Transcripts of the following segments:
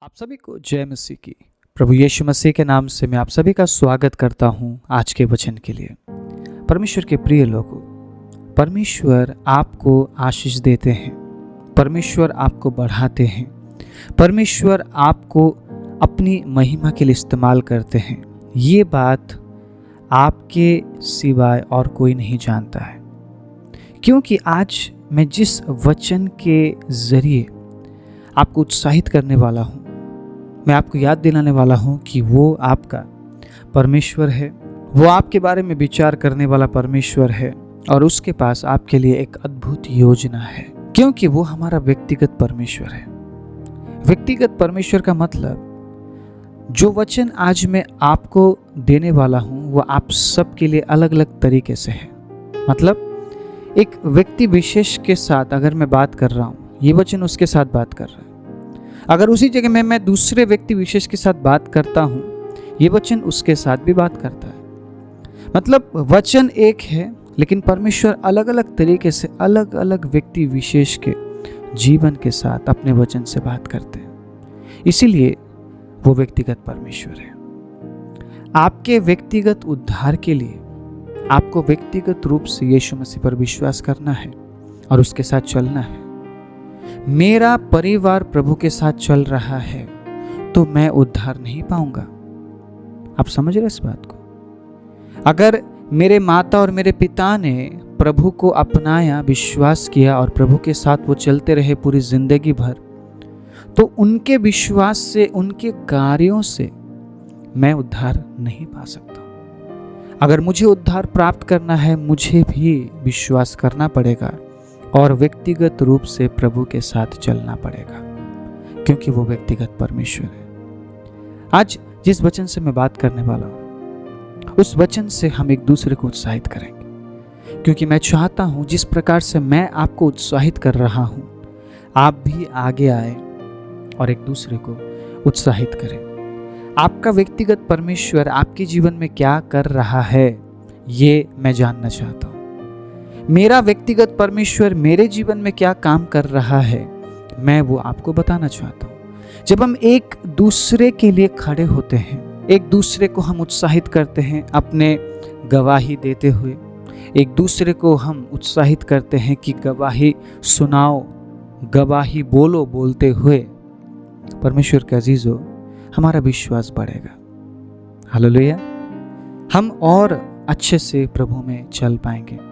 आप सभी को जय मसीह की। प्रभु यीशु मसीह के नाम से मैं आप सभी का स्वागत करता हूं आज के वचन के लिए। परमेश्वर के प्रिय लोगों, परमेश्वर आपको आशीष देते हैं, परमेश्वर आपको बढ़ाते हैं, परमेश्वर आपको अपनी महिमा के लिए इस्तेमाल करते हैं। ये बात आपके सिवाय और कोई नहीं जानता है, क्योंकि आज मैं जिस वचन के ज़रिए आपको उत्साहित करने वाला हूँ, मैं आपको याद दिलाने वाला हूँ कि वो आपका परमेश्वर है, वो आपके बारे में विचार करने वाला परमेश्वर है और उसके पास आपके लिए एक अद्भुत योजना है, क्योंकि वो हमारा व्यक्तिगत परमेश्वर है। व्यक्तिगत परमेश्वर का मतलब, जो वचन आज मैं आपको देने वाला हूँ वो आप सबके लिए अलग अलग तरीके से है। मतलब एक व्यक्ति विशेष के साथ अगर मैं बात कर रहा हूँ, ये वचन उसके साथ बात कर रहा है। अगर उसी जगह में मैं दूसरे व्यक्ति विशेष के साथ बात करता हूँ, ये वचन उसके साथ भी बात करता है। मतलब वचन एक है, लेकिन परमेश्वर अलग अलग तरीके से अलग अलग व्यक्ति विशेष के जीवन के साथ अपने वचन से बात करते हैं। इसीलिए वो व्यक्तिगत परमेश्वर है। आपके व्यक्तिगत उद्धार के लिए आपको व्यक्तिगत रूप से यीशु मसीह पर विश्वास करना है और उसके साथ चलना है। मेरा परिवार प्रभु के साथ चल रहा है तो मैं उद्धार नहीं पाऊंगा। आप समझ रहे इस बात को? अगर मेरे माता और मेरे पिता ने प्रभु को अपनाया, विश्वास किया और प्रभु के साथ वो चलते रहे पूरी जिंदगी भर, तो उनके विश्वास से, उनके कार्यों से मैं उद्धार नहीं पा सकता। अगर मुझे उद्धार प्राप्त करना है, मुझे भी विश्वास करना पड़ेगा और व्यक्तिगत रूप से प्रभु के साथ चलना पड़ेगा, क्योंकि वो व्यक्तिगत परमेश्वर है। आज जिस वचन से मैं बात करने वाला हूँ, उस वचन से हम एक दूसरे को उत्साहित करेंगे, क्योंकि मैं चाहता हूँ जिस प्रकार से मैं आपको उत्साहित कर रहा हूँ, आप भी आगे आए और एक दूसरे को उत्साहित करें। आपका व्यक्तिगत परमेश्वर आपके जीवन में क्या कर रहा है, ये मैं जानना चाहता हूँ। मेरा व्यक्तिगत परमेश्वर मेरे जीवन में क्या काम कर रहा है, मैं वो आपको बताना चाहता हूँ। जब हम एक दूसरे के लिए खड़े होते हैं, एक दूसरे को हम उत्साहित करते हैं अपने गवाही देते हुए, एक दूसरे को हम उत्साहित करते हैं कि गवाही सुनाओ, गवाही बोलो बोलते हुए, परमेश्वर के अजीजों, हमारा विश्वास बढ़ेगा। हालेलुया। हम और अच्छे से प्रभु में चल पाएंगे।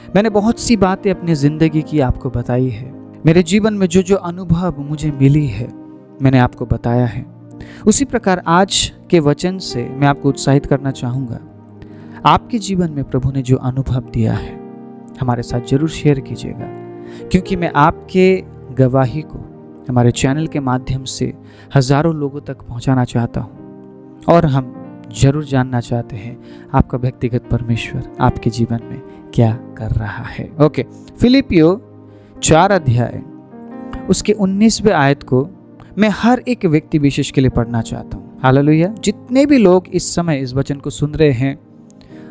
मैंने बहुत सी बातें अपनी ज़िंदगी की आपको बताई है। मेरे जीवन में जो जो अनुभव मुझे मिली है, मैंने आपको बताया है। उसी प्रकार आज के वचन से मैं आपको उत्साहित करना चाहूँगा। आपके जीवन में प्रभु ने जो अनुभव दिया है, हमारे साथ जरूर शेयर कीजिएगा, क्योंकि मैं आपके गवाही को हमारे चैनल के माध्यम से हज़ारों लोगों तक पहुँचाना चाहता हूँ। और हम जरूर जानना चाहते हैं आपका व्यक्तिगत परमेश्वर आपके जीवन में क्या कर रहा है। ओके, फिलिपियो 4 अध्याय उसके 19वें आयत को मैं हर एक व्यक्ति विशेष के लिए पढ़ना चाहता हूँ। हालेलुया। जितने भी लोग इस समय इस वचन को सुन रहे हैं,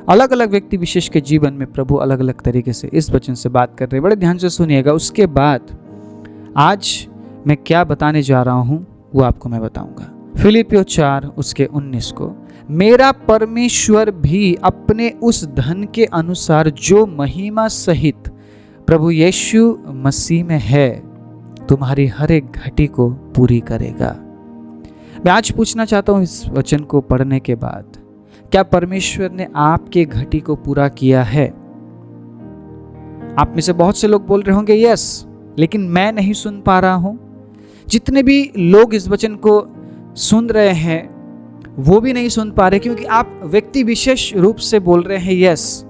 अलग अलग व्यक्ति विशेष के जीवन में प्रभु अलग अलग तरीके से इस वचन से बात कर रहे हैं। बड़े ध्यान से सुनिएगा। उसके बाद आज मैं क्या बताने जा रहा हूँ वो आपको मैं बताऊंगा। फिलिपियो 4 उसके 19 को, मेरा परमेश्वर भी अपने उस धन के अनुसार जो महिमा सहित प्रभु यीशु मसीह में है, तुम्हारी हर एक घटी को पूरी करेगा। मैं आज पूछना चाहता हूं इस वचन को पढ़ने के बाद, क्या परमेश्वर ने आपके घटी को पूरा किया है? आप में से बहुत से लोग बोल रहे होंगे यस, लेकिन मैं नहीं सुन पा रहा हूं। जितने भी लोग इस वचन को सुन रहे हैं वो भी नहीं सुन पा रहे, क्योंकि आप व्यक्ति विशेष रूप से बोल रहे हैं यस।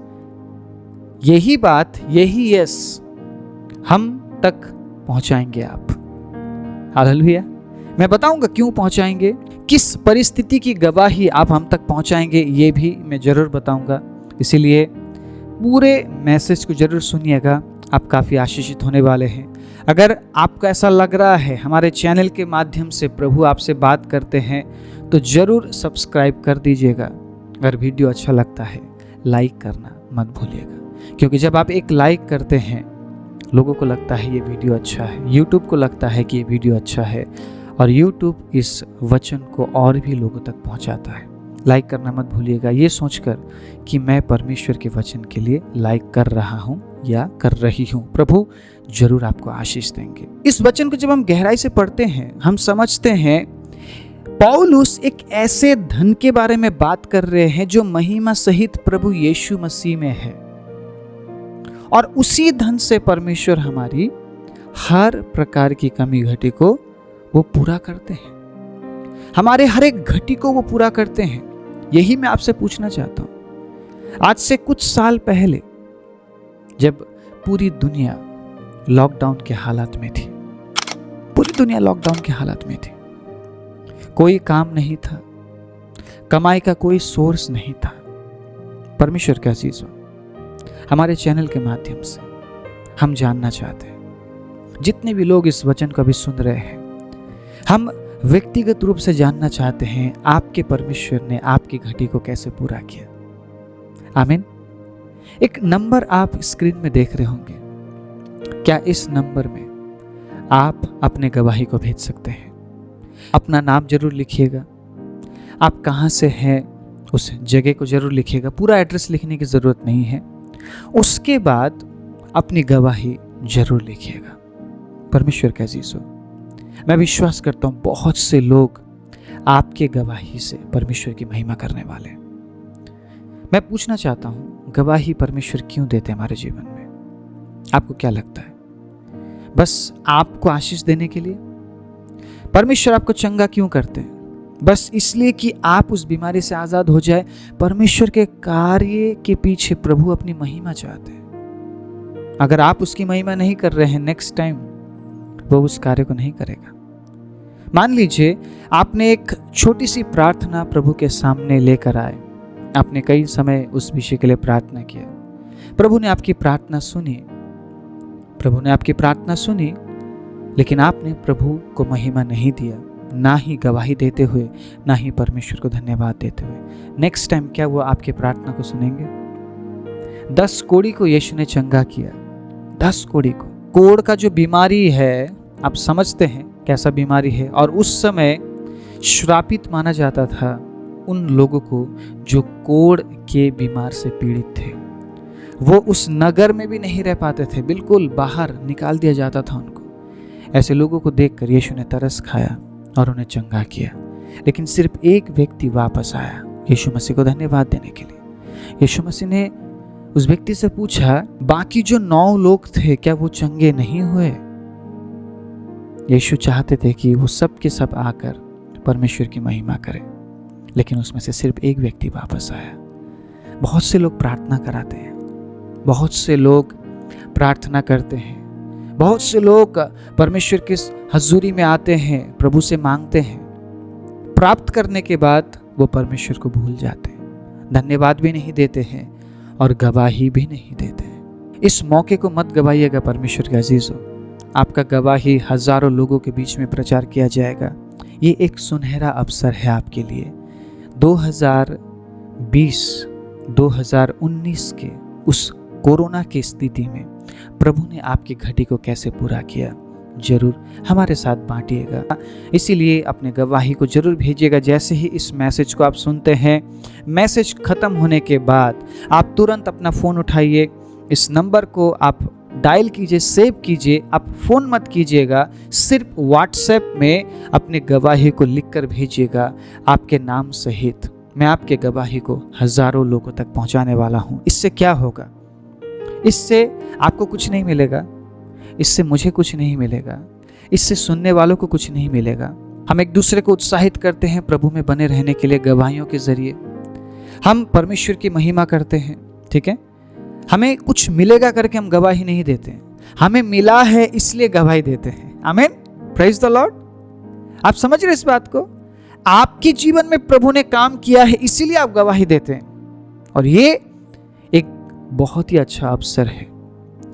यही बात, यही यस हम तक पहुंचाएंगे आप। हालेलुया। मैं बताऊंगा क्यों पहुंचाएंगे, किस परिस्थिति की गवाही आप हम तक पहुंचाएंगे, ये भी मैं जरूर बताऊंगा। इसीलिए पूरे मैसेज को जरूर सुनिएगा, आप काफ़ी आशीषित होने वाले हैं। अगर आपको ऐसा लग रहा है हमारे चैनल के माध्यम से प्रभु आपसे बात करते हैं, तो जरूर सब्सक्राइब कर दीजिएगा। अगर वीडियो अच्छा लगता है, लाइक करना मत भूलिएगा, क्योंकि जब आप एक लाइक करते हैं, लोगों को लगता है ये वीडियो अच्छा है, यूट्यूब को लगता है कि ये वीडियो अच्छा है, और YouTube इस वचन को और भी लोगों तक पहुंचाता है। लाइक करना मत भूलिएगा, ये सोचकर कि मैं परमेश्वर के वचन के लिए लाइक कर रहा हूं या कर रही हूं। प्रभु जरूर आपको आशीष देंगे। इस वचन को जब हम गहराई से पढ़ते हैं, हम समझते हैं पौलुस एक ऐसे धन के बारे में बात कर रहे हैं जो महिमा सहित प्रभु यीशु मसीह में है, और उसी धन से परमेश्वर हमारी हर प्रकार की कमी घटी को वो पूरा करते हैं। हमारे हर एक घटी को वो पूरा करते हैं। यही मैं आपसे पूछना चाहता हूं। आज से कुछ साल पहले जब पूरी दुनिया लॉकडाउन के हालात में थी, पूरी दुनिया लॉकडाउन के हालात में थी, कोई काम नहीं था, कमाई का कोई सोर्स नहीं था, परमेश्वर का अजीजों, हमारे चैनल के माध्यम से हम जानना चाहते हैं, जितने भी लोग इस वचन को अभी सुन रहे हैं, हम व्यक्तिगत रूप से जानना चाहते हैं आपके परमेश्वर ने आपकी घटी को कैसे पूरा किया। आमीन। एक नंबर आप स्क्रीन में देख रहे होंगे, क्या इस नंबर में आप अपने गवाही को भेज सकते हैं? अपना नाम जरूर लिखिएगा, आप कहाँ से हैं उस जगह को जरूर लिखिएगा, पूरा एड्रेस लिखने की ज़रूरत नहीं है। उसके बाद अपनी गवाही जरूर लिखिएगा। परमेश्वर का अजीजों, मैं विश्वास करता हूँ बहुत से लोग आपके गवाही से परमेश्वर की महिमा करने वाले। मैं पूछना चाहता हूँ, गवाही परमेश्वर क्यों देते हैं हमारे जीवन में? आपको क्या लगता है? बस आपको आशीष देने के लिए? परमेश्वर आपको चंगा क्यों करते हैं? बस इसलिए कि आप उस बीमारी से आजाद हो जाए? परमेश्वर के कार्य के पीछे प्रभु अपनी महिमा चाहते हैं। अगर आप उसकी महिमा नहीं कर रहे हैं, नेक्स्ट टाइम वो उस कार्य को नहीं करेगा। मान लीजिए आपने एक छोटी सी प्रार्थना प्रभु के सामने लेकर आए, आपने कई समय उस विषय के लिए प्रार्थना किया, प्रभु ने आपकी प्रार्थना सुनी, प्रभु ने आपकी प्रार्थना सुनी, लेकिन आपने प्रभु को महिमा नहीं दिया, ना ही गवाही देते हुए, ना ही परमेश्वर को धन्यवाद देते हुए। नेक्स्ट टाइम क्या वो आपकी प्रार्थना को सुनेंगे? 10 कोढ़ी को यीशु ने चंगा किया। 10 कोढ़ी को, कोढ़ का जो बीमारी है, आप समझते हैं कैसा बीमारी है, और उस समय श्रापित माना जाता था उन लोगों को जो कोढ़ के बीमार से पीड़ित थे। वो उस नगर में भी नहीं रह पाते थे, बिल्कुल बाहर निकाल दिया जाता था उनको। ऐसे लोगों को देखकर यीशु ने तरस खाया और उन्हें चंगा किया। लेकिन सिर्फ एक व्यक्ति वापस आया यीशु मसीह को धन्यवाद देने के लिए। यीशु मसीह ने उस व्यक्ति से पूछा, बाकी जो 9 लोग थे क्या वो चंगे नहीं हुए? यीशु चाहते थे कि वो सब के सब आकर परमेश्वर की महिमा करें, लेकिन उसमें से सिर्फ एक व्यक्ति वापस आया। बहुत से लोग प्रार्थना कराते हैं, बहुत से लोग प्रार्थना करते हैं, बहुत से लोग परमेश्वर की हजूरी में आते हैं, प्रभु से मांगते हैं, प्राप्त करने के बाद वो परमेश्वर को भूल जाते हैं, धन्यवाद भी नहीं देते हैं और गवाही भी नहीं देते हैं। इस मौके को मत गवाइएगा परमेश्वर के अजीजों। आपका गवाही हजारों लोगों के बीच में प्रचार किया जाएगा। ये एक सुनहरा अवसर है आपके लिए। 2020-2019 के उस कोरोना की स्थिति में प्रभु ने आपकी घटी को कैसे पूरा किया, जरूर हमारे साथ बांटिएगा। इसीलिए अपने गवाही को जरूर भेजिएगा। जैसे ही इस मैसेज को आप सुनते हैं, मैसेज खत्म होने के बाद आप तुरंत अपना फ़ोन उठाइए, इस नंबर को आप डायल कीजिए, सेव कीजिए। आप फ़ोन मत कीजिएगा, सिर्फ व्हाट्सएप में अपने गवाही को लिखकर भेजिएगा आपके नाम सहित। मैं आपके गवाही को हजारों लोगों तक पहुंचाने वाला हूं। इससे क्या होगा? इससे आपको कुछ नहीं मिलेगा, इससे मुझे कुछ नहीं मिलेगा, इससे सुनने वालों को कुछ नहीं मिलेगा। हम एक दूसरे को उत्साहित करते हैं प्रभु में बने रहने के लिए गवाहियों के जरिए। हम परमेश्वर की महिमा करते हैं, ठीक है? हमें कुछ मिलेगा करके हम गवाही नहीं देते हैं, हमें मिला है इसलिए गवाही देते हैं। आमीन, प्रेज द लॉर्ड। आप समझ रहे इस बात को? आपके जीवन में प्रभु ने काम किया है इसीलिए आप गवाही देते हैं, और ये एक बहुत ही अच्छा अवसर है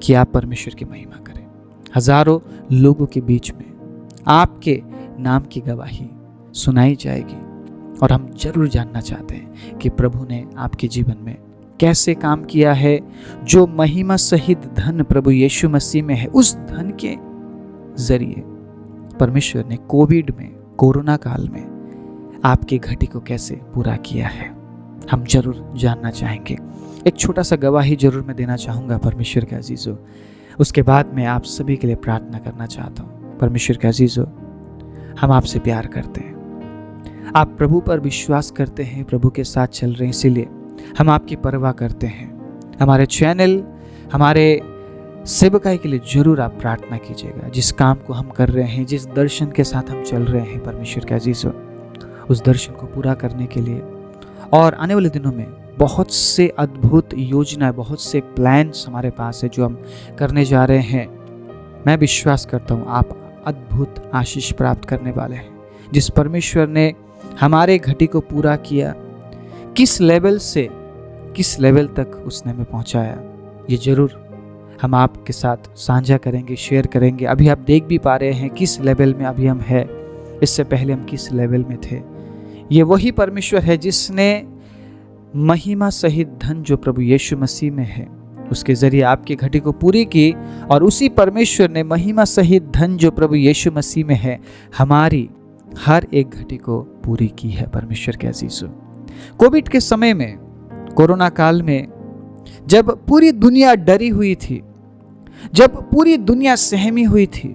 कि आप परमेश्वर की महिमा करें। हजारों लोगों के बीच में आपके नाम की गवाही सुनाई जाएगी, और हम जरूर जानना चाहते हैं कि प्रभु ने आपके जीवन में कैसे काम किया है। जो महिमा सहित धन प्रभु यीशु मसीह में है, उस धन के जरिए परमेश्वर ने कोविड में कोरोना काल में आपकी घटी को कैसे पूरा किया है, हम जरूर जानना चाहेंगे। एक छोटा सा गवाही जरूर मैं देना चाहूँगा परमेश्वर के अजीज़ों। उसके बाद मैं आप सभी के लिए प्रार्थना करना चाहता हूँ। परमेश्वर के अजीज़ों, हम आपसे प्यार करते हैं, आप प्रभु पर विश्वास करते हैं, प्रभु के साथ चल रहे हैं, इसीलिए हम आपकी परवाह करते हैं। हमारे चैनल, हमारे सेवकाई के लिए जरूर आप प्रार्थना कीजिएगा। जिस काम को हम कर रहे हैं, जिस दर्शन के साथ हम चल रहे हैं परमेश्वर के अजीज़ों, उस दर्शन को पूरा करने के लिए और आने वाले दिनों में बहुत से अद्भुत योजनाएं, बहुत से प्लान्स हमारे पास है जो हम करने जा रहे हैं। मैं विश्वास करता हूँ आप अद्भुत आशीष प्राप्त करने वाले हैं। जिस परमेश्वर ने हमारे घटी को पूरा किया, किस लेवल से किस लेवल तक उसने हमें पहुँचाया, ये जरूर हम आपके साथ साझा करेंगे, शेयर करेंगे। अभी आप देख भी पा रहे हैं किस लेवल में अभी हम हैं, इससे पहले हम किस लेवल में थे। ये वही परमेश्वर है जिसने महिमा सहित धन जो प्रभु यीशु मसीह में है उसके जरिए आपकी घटी को पूरी की, और उसी परमेश्वर ने महिमा सहित धन जो प्रभु यीशु मसीह में है हमारी हर एक घटी को पूरी की है। परमेश्वर के अजीज़ों, कोविड के समय में, कोरोना काल में, जब पूरी दुनिया डरी हुई थी, जब पूरी दुनिया सहमी हुई थी,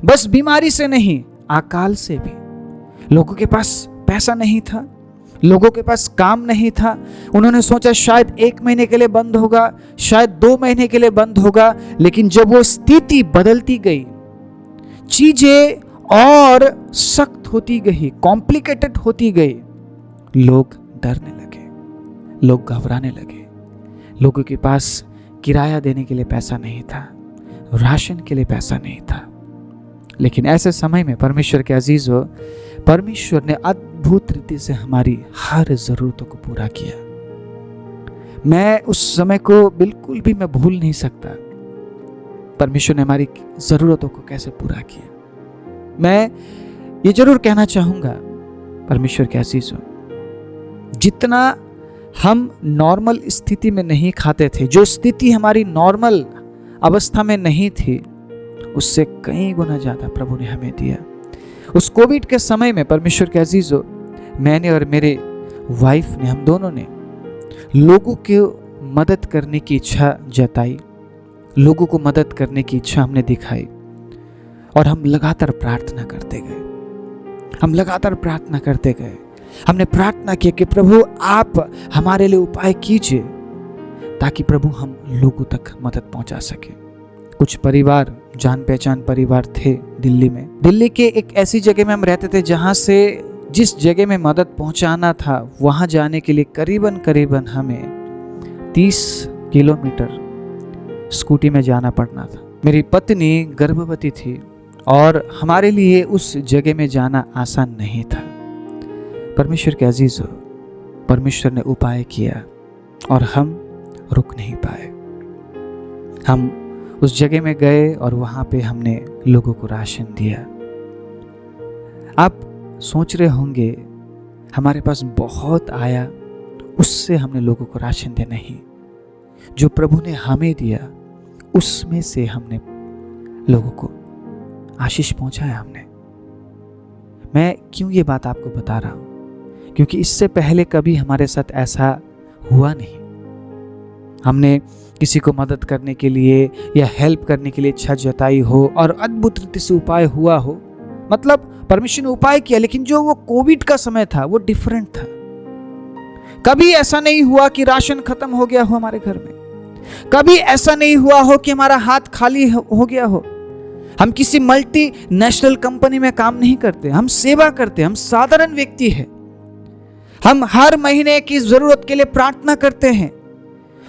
बस बीमारी से नहीं अकाल से भी, लोगों के पास पैसा नहीं था, लोगों के पास काम नहीं था। उन्होंने सोचा शायद 1 महीने के लिए बंद होगा, शायद 2 महीने के लिए बंद होगा, लेकिन जब वो स्थिति बदलती गई, चीजें और सख्त होती गई, कॉम्प्लिकेटेड होती गई, लोग डरने लगे, लोग घबराने लगे। लोगों के पास किराया देने के लिए पैसा नहीं था, राशन के लिए पैसा नहीं था। लेकिन ऐसे समय में परमेश्वर के अजीज़ों, परमेश्वर ने अद्भुत रीति से हमारी हर जरूरतों को पूरा किया। मैं उस समय को बिल्कुल भी मैं भूल नहीं सकता, परमेश्वर ने हमारी जरूरतों को कैसे पूरा किया। मैं ये जरूर कहना चाहूँगा परमेश्वर के अजीज़ों, जितना हम नॉर्मल स्थिति में नहीं खाते थे, जो स्थिति हमारी नॉर्मल अवस्था में नहीं थी, उससे कई गुना ज़्यादा प्रभु ने हमें दिया। उस कोविड के समय में परमेश्वर के अजीज़ों, मैंने और मेरे वाइफ ने, हम दोनों ने लोगों की मदद करने की इच्छा जताई, लोगों को मदद करने की इच्छा हमने दिखाई, और हम लगातार प्रार्थना करते गए, हम लगातार प्रार्थना करते गए। हमने प्रार्थना की कि प्रभु आप हमारे लिए उपाय कीजिए ताकि प्रभु हम लोगों तक मदद पहुंचा सके। कुछ परिवार, जान पहचान परिवार थे दिल्ली में, दिल्ली के एक ऐसी जगह में हम रहते थे जहां से जिस जगह में मदद पहुंचाना था वहां जाने के लिए करीबन हमें 30 किलोमीटर स्कूटी में जाना पड़ना था। मेरी पत्नी गर्भवती थी और हमारे लिए उस जगह में जाना आसान नहीं था। परमेश्वर के अजीज़ों, परमेश्वर ने उपाय किया और हम रुक नहीं पाए। हम उस जगह में गए और वहाँ पे हमने लोगों को राशन दिया। आप सोच रहे होंगे हमारे पास बहुत आया, उससे हमने लोगों को राशन दिया। नहीं, जो प्रभु ने हमें दिया उसमें से हमने लोगों को आशीष पहुंचाया। हमने, मैं क्यों ये बात आपको बता रहा हूँ, क्योंकि इससे पहले कभी हमारे साथ ऐसा हुआ नहीं। हमने किसी को मदद करने के लिए या हेल्प करने के लिए इच्छा जताई हो और अद्भुत रीति से उपाय हुआ हो, मतलब परमेश्वर ने उपाय किया, लेकिन जो वो कोविड का समय था वो डिफरेंट था। कभी ऐसा नहीं हुआ कि राशन खत्म हो गया हो हमारे घर में, कभी ऐसा नहीं हुआ हो कि हमारा हाथ खाली हो गया हो। हम किसी मल्टी नेशनल कंपनी में काम नहीं करते, हम सेवा करते, हम साधारण व्यक्ति हैं। हम हर महीने की जरूरत के लिए प्रार्थना करते हैं,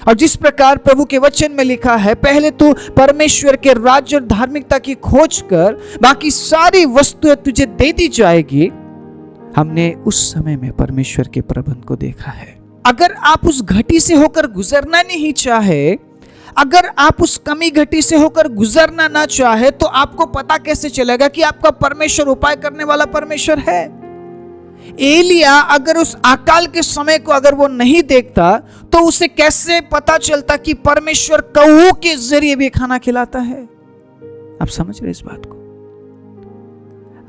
और जिस प्रकार प्रभु के वचन में लिखा है, पहले तो परमेश्वर के राज्य और धार्मिकता की खोज कर, बाकी सारी वस्तुएं तुझे दे दी जाएगी। हमने उस समय में परमेश्वर के प्रबंध को देखा है। अगर आप उस घटी से होकर गुजरना नहीं चाहे, अगर आप उस कमी घटी से होकर गुजरना ना चाहे, तो आपको पता कैसे चलेगा कि आपका परमेश्वर उपाय करने वाला परमेश्वर है। एलिया अगर उस अकाल के समय को अगर वो नहीं देखता, तो उसे कैसे पता चलता कि परमेश्वर कौओं के जरिए भी खाना खिलाता है। आप समझ रहे इस बात को?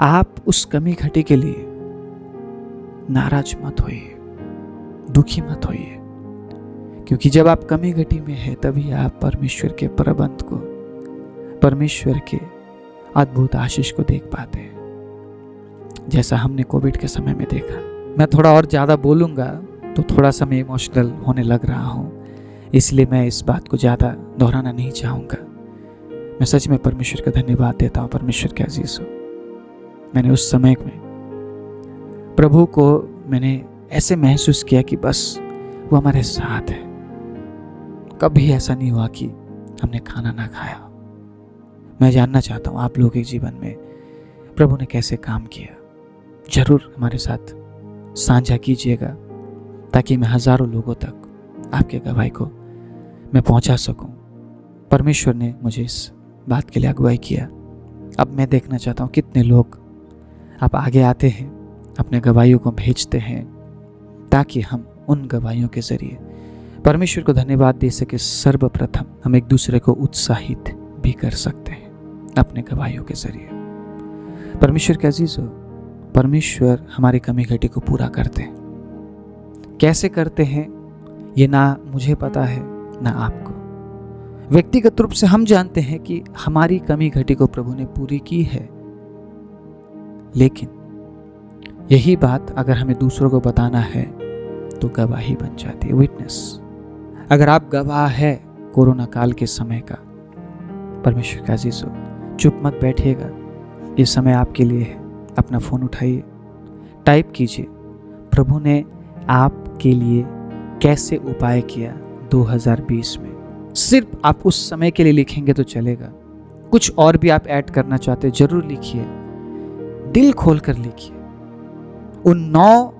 आप उस कमी घटी के लिए नाराज मत होइए, दुखी मत होइए, क्योंकि जब आप कमी घटी में है तभी आप परमेश्वर के प्रबंध को, परमेश्वर के अद्भुत आशीष को देख पाते हैं, जैसा हमने कोविड के समय में देखा। मैं थोड़ा और ज़्यादा बोलूँगा तो थोड़ा सा मैं इमोशनल होने लग रहा हूँ, इसलिए मैं इस बात को ज़्यादा दोहराना नहीं चाहूँगा। मैं सच में परमेश्वर का धन्यवाद देता हूँ। परमेश्वर के अजीज हो, मैंने उस समय में प्रभु को मैंने ऐसे महसूस किया कि बस वो हमारे साथ है। कभी ऐसा नहीं हुआ कि हमने खाना ना खाया। मैं जानना चाहता हूँ आप लोगों के जीवन में प्रभु ने कैसे काम किया, जरूर हमारे साथ साझा कीजिएगा, ताकि मैं हजारों लोगों तक आपके गवाही को मैं पहुंचा सकूं। परमेश्वर ने मुझे इस बात के लिए अगुवाई किया। अब मैं देखना चाहता हूं कितने लोग आप आगे आते हैं, अपने गवाहियों को भेजते हैं, ताकि हम उन गवाहियों के जरिए परमेश्वर को धन्यवाद दे सके। सर्वप्रथम हम एक दूसरे को उत्साहित भी कर सकते हैं अपने गवाहियों के जरिए। परमेश्वर के अजीज हो, परमेश्वर हमारी कमी घटी को पूरा करते हैं। कैसे करते हैं ये ना मुझे पता है ना आपको। व्यक्तिगत रूप से हम जानते हैं कि हमारी कमी घटी को प्रभु ने पूरी की है, लेकिन यही बात अगर हमें दूसरों को बताना है तो गवाही बन जाती है, विटनेस। अगर आप गवाह है कोरोना काल के समय का, परमेश्वर का अजीज हो, चुप मत बैठिएगा। ये समय आपके लिए है। अपना फ़ोन उठाइए, टाइप कीजिए प्रभु ने आपके लिए कैसे उपाय किया 2020 में। सिर्फ आप उस समय के लिए लिखेंगे तो चलेगा। कुछ और भी आप ऐड करना चाहते जरूर लिखिए, दिल खोल कर लिखिए। उन 9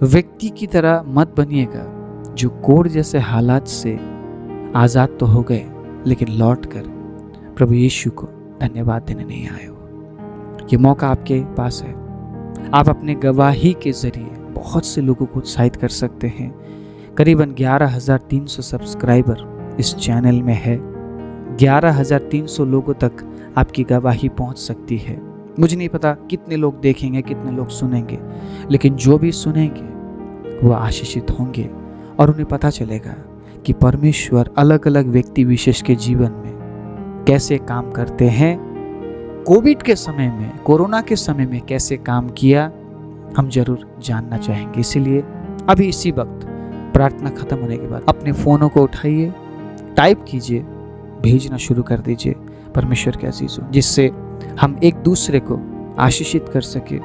व्यक्ति की तरह मत बनिएगा जो कोढ़ जैसे हालात से आज़ाद तो हो गए, लेकिन लौट कर प्रभु यीशु को धन्यवाद देने नहीं आए हो। ये मौका आपके पास है। आप अपने गवाही के जरिए बहुत से लोगों को उत्साहित कर सकते हैं। करीबन 11,300 सब्सक्राइबर इस चैनल में है। 11,300 लोगों तक आपकी गवाही पहुंच सकती है। मुझे नहीं पता कितने लोग देखेंगे, कितने लोग सुनेंगे, लेकिन जो भी सुनेंगे वो आशीषित होंगे और उन्हें पता चलेगा कि परमेश्वर अलग अलग व्यक्ति विशेष के जीवन में कैसे काम करते हैं। कोविड के समय में, कोरोना के समय में कैसे काम किया, हम जरूर जानना चाहेंगे। इसीलिए अभी इसी वक्त प्रार्थना खत्म होने के बाद अपने फ़ोनों को उठाइए, टाइप कीजिए, भेजना शुरू कर दीजिए परमेश्वर के अजीज़ों, जिससे हम एक दूसरे को आशीषित कर सके।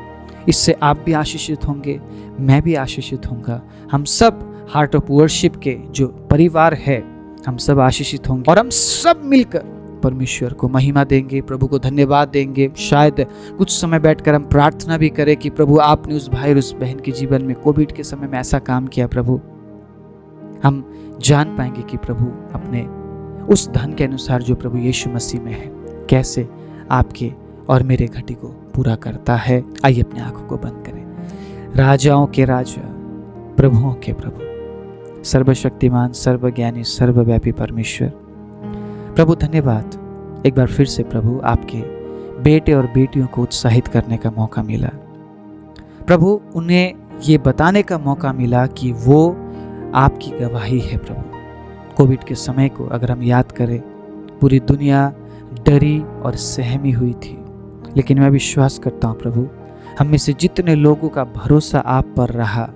इससे आप भी आशीषित होंगे, मैं भी आशीषित होऊंगा। हम सब हार्ट ऑफ वर्शिप के जो परिवार है, हम सब आशीषित होंगे और हम सब मिलकर परमेश्वर को महिमा देंगे, प्रभु को धन्यवाद देंगे। शायद कुछ समय बैठकर हम प्रार्थना भी करें कि प्रभु आपने उस भाई और उस बहन के जीवन में कोविड के समय में ऐसा काम किया। प्रभु हम जान पाएंगे कि प्रभु अपने उस धन के अनुसार जो प्रभु यीशु मसीह में है, कैसे आपके और मेरे घटी को पूरा करता है। आइए अपने आंखों को बंद करें। राजाओं के राजा, प्रभुओं के प्रभु, सर्वशक्तिमान, सर्वज्ञानी, सर्वव्यापी परमेश्वर, प्रभु धन्यवाद। एक बार फिर से प्रभु आपके बेटे और बेटियों को उत्साहित करने का मौका मिला। प्रभु उन्हें ये बताने का मौका मिला कि वो आपकी गवाही है। प्रभु कोविड के समय को अगर हम याद करें, पूरी दुनिया डरी और सहमी हुई थी, लेकिन मैं विश्वास करता हूँ प्रभु, हम में से जितने लोगों का भरोसा आप पर रहा,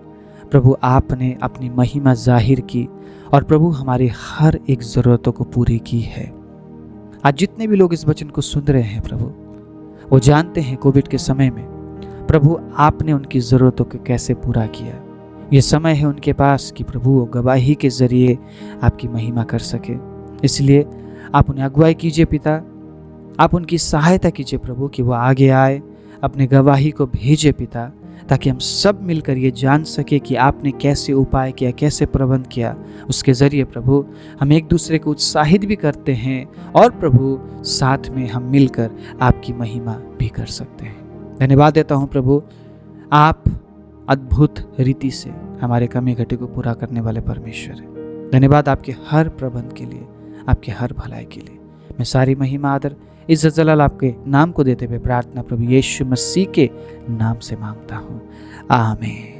प्रभु आपने अपनी महिमा जाहिर की और प्रभु हमारी हर एक ज़रूरतों को पूरी की है। आज जितने भी लोग इस वचन को सुन रहे हैं प्रभु, वो जानते हैं कोविड के समय में प्रभु आपने उनकी ज़रूरतों को कैसे पूरा किया। ये समय है उनके पास कि प्रभु वो गवाही के ज़रिए आपकी महिमा कर सके। इसलिए आप उन्हें अगुवाई कीजिए पिता, आप उनकी सहायता कीजिए प्रभु कि वो आगे आए, अपने गवाही को भेजे पिता, ताकि हम सब मिलकर ये जान सके कि आपने कैसे उपाय किया, कैसे प्रबंध किया। उसके ज़रिए प्रभु हम एक दूसरे को उत्साहित भी करते हैं और प्रभु साथ में हम मिलकर आपकी महिमा भी कर सकते हैं। धन्यवाद देता हूँ प्रभु, आप अद्भुत रीति से हमारे कमी घटी को पूरा करने वाले परमेश्वर हैं। धन्यवाद आपके हर प्रबंध के लिए, आपके हर भलाई के लिए। मैं सारी महिमा, आदर, इज्जत जलाल आपके नाम को देते हुए प्रार्थना प्रभु यीशु मसीह के नाम से मांगता हूँ, आमीन।